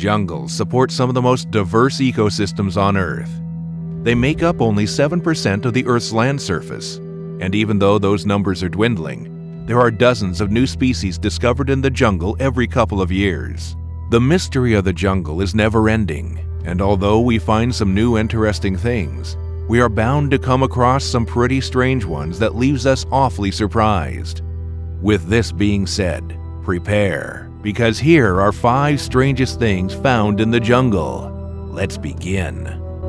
Jungles support some of the most diverse ecosystems on Earth. They make up only 7% of the Earth's land surface, and even though those numbers are dwindling, there are dozens of new species discovered in the jungle every couple of years. The mystery of the jungle is never-ending, and although we find some new interesting things, we are bound to come across some pretty strange ones that leaves us awfully surprised. With this being said, prepare, because here are 5 strangest things found in the jungle. Let's begin.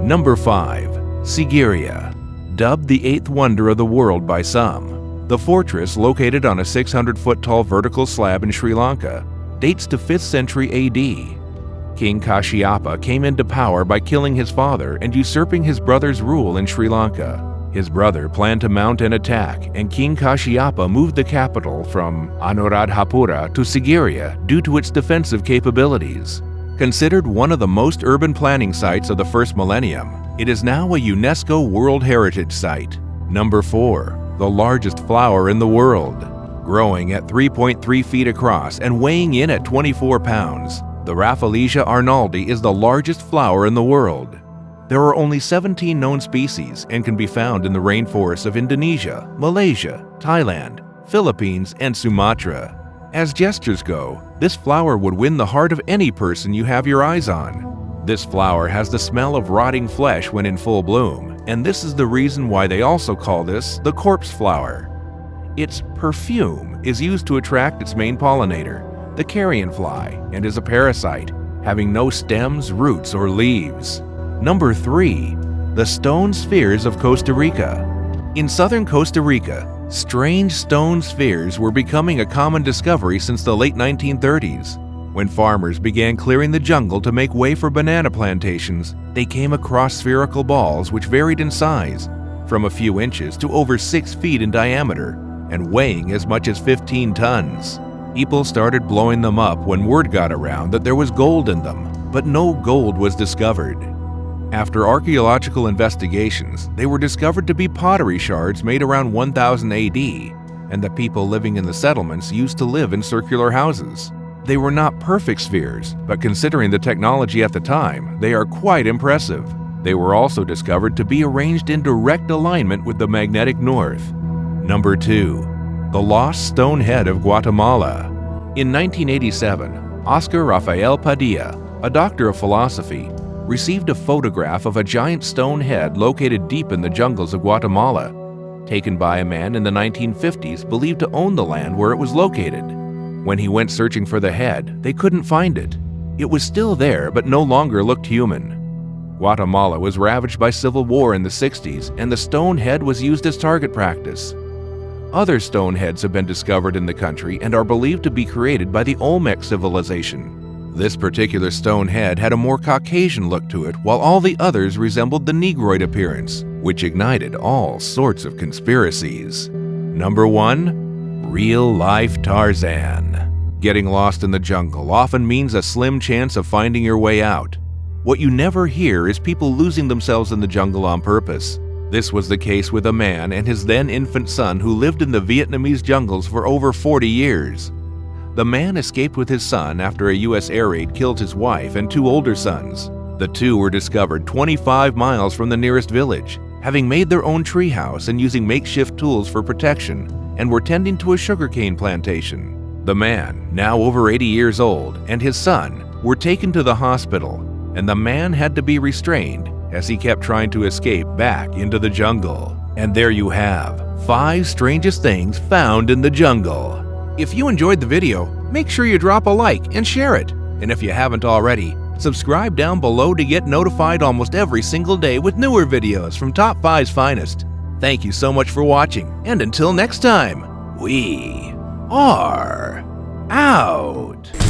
Number 5. Sigiriya. Dubbed the 8th wonder of the world by some, the fortress, located on a 600-foot-tall vertical slab in Sri Lanka, dates to 5th century AD. King Kashyapa came into power by killing his father and usurping his brother's rule in Sri Lanka. His brother planned to mount an attack, and King Kashyapa moved the capital from Anuradhapura to Sigiriya due to its defensive capabilities. Considered one of the most urban planning sites of the first millennium, it is now a UNESCO World Heritage Site. Number 4. The largest flower in the world. Growing at 3.3 feet across and weighing in at 24 pounds, the Rafflesia arnoldi is the largest flower in the world. There are only 17 known species and can be found in the rainforests of Indonesia, Malaysia, Thailand, Philippines, and Sumatra. As gestures go, this flower would win the heart of any person you have your eyes on. This flower has the smell of rotting flesh when in full bloom, and this is the reason why they also call this the corpse flower. Its perfume is used to attract its main pollinator, the carrion fly, and is a parasite, having no stems, roots, or leaves. Number 3. The stone spheres of Costa Rica. In southern Costa Rica, strange stone spheres were becoming a common discovery since the late 1930s. When farmers began clearing the jungle to make way for banana plantations, they came across spherical balls which varied in size, from a few inches to over 6 feet in diameter, and weighing as much as 15 tons. People started blowing them up when word got around that there was gold in them, but no gold was discovered. After archaeological investigations, they were discovered to be pottery shards made around 1000 AD, and the people living in the settlements used to live in circular houses. They were not perfect spheres, but considering the technology at the time, they are quite impressive. They were also discovered to be arranged in direct alignment with the magnetic north. Number 2. The Lost Stone Head of Guatemala. In 1987, Oscar Rafael Padilla, a doctor of philosophy, received a photograph of a giant stone head located deep in the jungles of Guatemala, taken by a man in the 1950s believed to own the land where it was located. When he went searching for the head, they couldn't find it. It was still there, but no longer looked human. Guatemala was ravaged by civil war in the 60s, and the stone head was used as target practice. Other stone heads have been discovered in the country and are believed to be created by the Olmec civilization. This particular stone head had a more Caucasian look to it, while all the others resembled the Negroid appearance, which ignited all sorts of conspiracies. Number 1. Real-life Tarzan. Getting lost in the jungle often means a slim chance of finding your way out. What you never hear is people losing themselves in the jungle on purpose. This was the case with a man and his then-infant son who lived in the Vietnamese jungles for over 40 years. The man escaped with his son after a U.S. air raid killed his wife and 2 older sons. The 2 were discovered 25 miles from the nearest village, having made their own treehouse and using makeshift tools for protection, and were tending to a sugarcane plantation. The man, now over 80 years old, and his son were taken to the hospital, and the man had to be restrained as he kept trying to escape back into the jungle. And there you have 5 strangest things found in the jungle. If you enjoyed the video, make sure you drop a like and share it. And if you haven't already, subscribe down below to get notified almost every single day with newer videos from Top 5's finest. Thank you so much for watching, and until next time, we are out.